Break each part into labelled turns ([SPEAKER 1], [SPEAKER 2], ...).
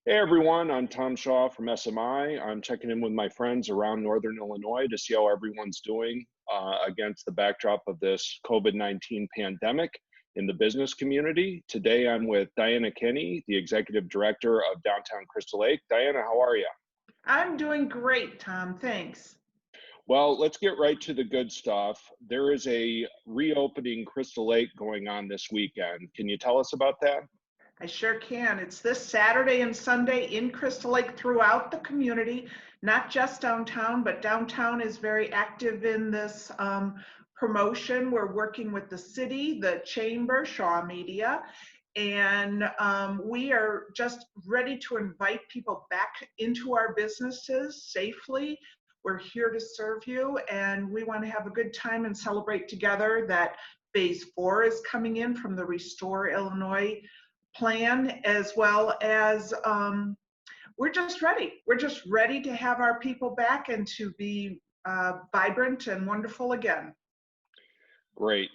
[SPEAKER 1] Hey everyone, I'm Tom Shaw from SMI. I'm checking in with my friends around Northern Illinois to see how everyone's doing against the backdrop of this COVID-19 pandemic in the business community. Today I'm with Diana Kenney, the Executive Director of Downtown Crystal Lake. Diana, how are you?
[SPEAKER 2] I'm doing great, Tom. Thanks.
[SPEAKER 1] Well, let's get right to the good stuff. There is a reopening Crystal Lake going on this weekend. Can you tell us about that?
[SPEAKER 2] I sure can. It's this Saturday and Sunday in Crystal Lake throughout the community, not just downtown, but downtown is very active in this promotion. We're working with the city, the chamber, Shaw Media, and we are just ready to invite people back into our businesses safely. We're here to serve you, and we want to have a good time and celebrate together that Phase 4 is coming in from the Restore Illinois plan, as well as we're just ready. We're just ready to have our people back and to be vibrant and wonderful again.
[SPEAKER 1] Great.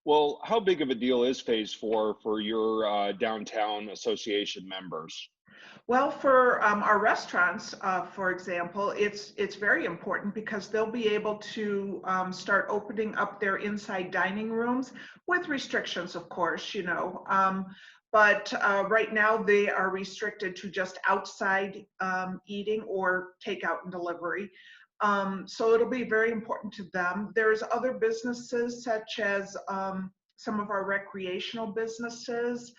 [SPEAKER 1] Well, how big of a deal is Phase 4 for your downtown association members?
[SPEAKER 2] Well, for our restaurants, for example, it's very important because they'll be able to start opening up their inside dining rooms with restrictions, of course, but right now they are restricted to just outside eating or takeout and delivery. So it'll be very important to them. There's other businesses such as some of our recreational businesses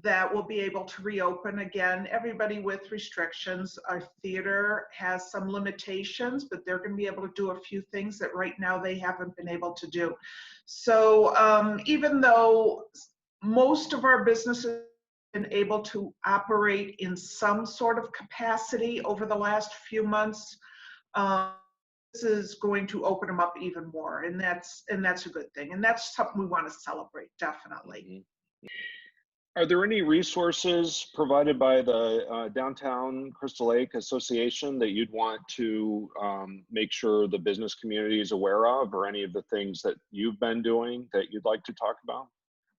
[SPEAKER 2] that will be able to reopen again, everybody with restrictions. Our theater has some limitations, but they're going to be able to do a few things that right now they haven't been able to do. So even though most of our businesses have been able to operate in some sort of capacity over the last few months, this is going to open them up even more, and that's a good thing, and that's something we want to celebrate, definitely.
[SPEAKER 1] Are there any resources provided by the Downtown Crystal Lake Association that you'd want to make sure the business community is aware of, or any of the things that you've been doing that you'd like to talk about?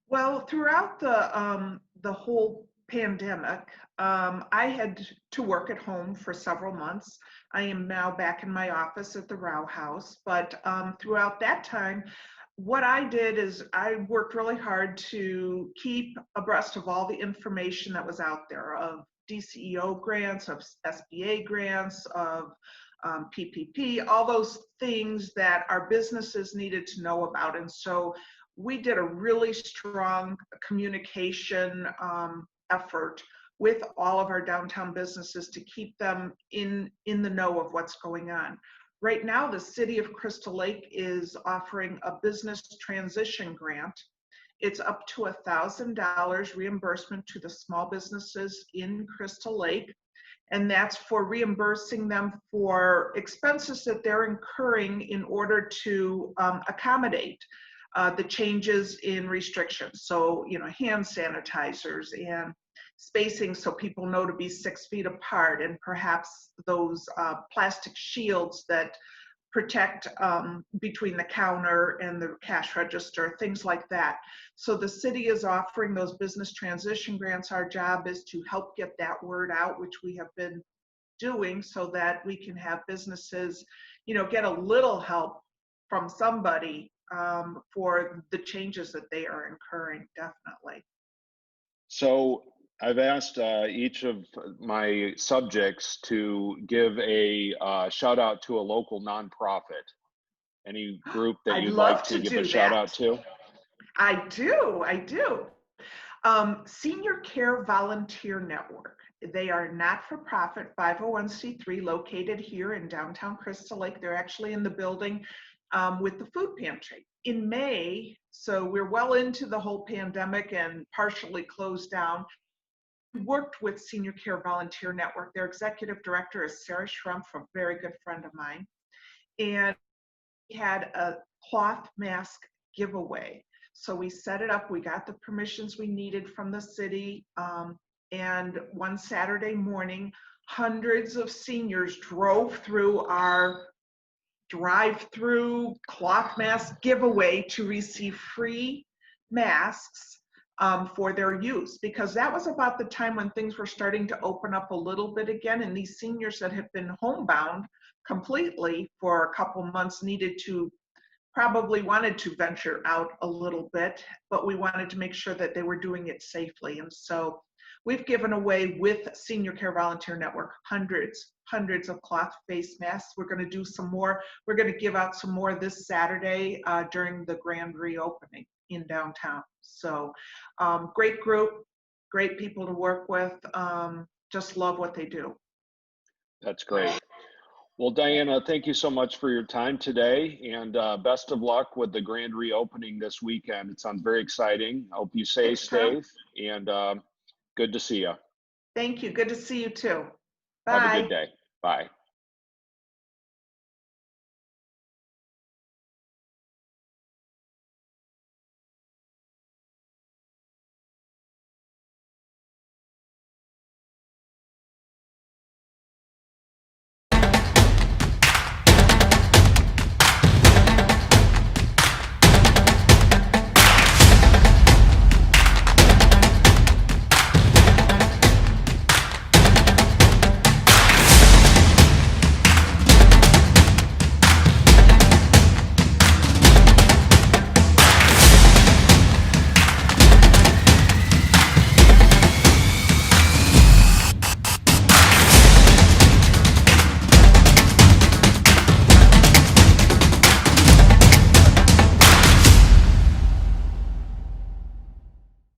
[SPEAKER 2] Well, throughout the whole pandemic, I had to work at home for several months. I am now back in my office at the Row House, but throughout that time, what I did is I worked really hard to keep abreast of all the information that was out there of DCEO grants, of SBA grants, of PPP, all those things that our businesses needed to know about. And so we did a really strong communication effort with all of our downtown businesses to keep them in the know of what's going on. Right now, the city of Crystal Lake is offering a business transition grant. It's up to $1,000 reimbursement to the small businesses in Crystal Lake, and that's for reimbursing them for expenses that they're incurring in order to accommodate the changes in restrictions. So, hand sanitizers and spacing so people know to be 6 feet apart, and perhaps those plastic shields that protect between the counter and the cash register, things like that. So the city is offering those business transition grants. Our job is to help get that word out, which we have been doing, so that we can have businesses, get a little help from somebody for the changes that they are incurring, definitely.
[SPEAKER 1] So I've asked each of my subjects to give a shout out to a local nonprofit. Any group that
[SPEAKER 2] I'd
[SPEAKER 1] you'd
[SPEAKER 2] love
[SPEAKER 1] like to
[SPEAKER 2] to
[SPEAKER 1] give a
[SPEAKER 2] do
[SPEAKER 1] shout
[SPEAKER 2] that.
[SPEAKER 1] out to?
[SPEAKER 2] I do. Senior Care Volunteer Network. They are not-for-profit 501c3 located here in downtown Crystal Lake. They're actually in the building with the food pantry. In May, so we're well into the whole pandemic and partially closed down, we worked with Senior Care Volunteer Network. Their executive director is Sarah Schrumpf, a very good friend of mine. And we had a cloth mask giveaway. So we set it up, we got the permissions we needed from the city, and one Saturday morning, hundreds of seniors drove through our drive-through cloth mask giveaway to receive free masks for their use, because that was about the time when things were starting to open up a little bit again, and these seniors that have been homebound completely for a couple months probably wanted to venture out a little bit, but we wanted to make sure that they were doing it safely. And so we've given away, with Senior Care Volunteer Network, hundreds of cloth face masks. We're going to do some more. We're going to give out some more this Saturday during the grand reopening in downtown. So great group, great people to work with. Just love what they do.
[SPEAKER 1] That's great. Well, Diana, thank you so much for your time today, and best of luck with the grand reopening this weekend. It sounds very exciting. I hope you stay safe, and good to see you.
[SPEAKER 2] Thank you. Good to see you too. Bye.
[SPEAKER 1] Have a good day. Bye.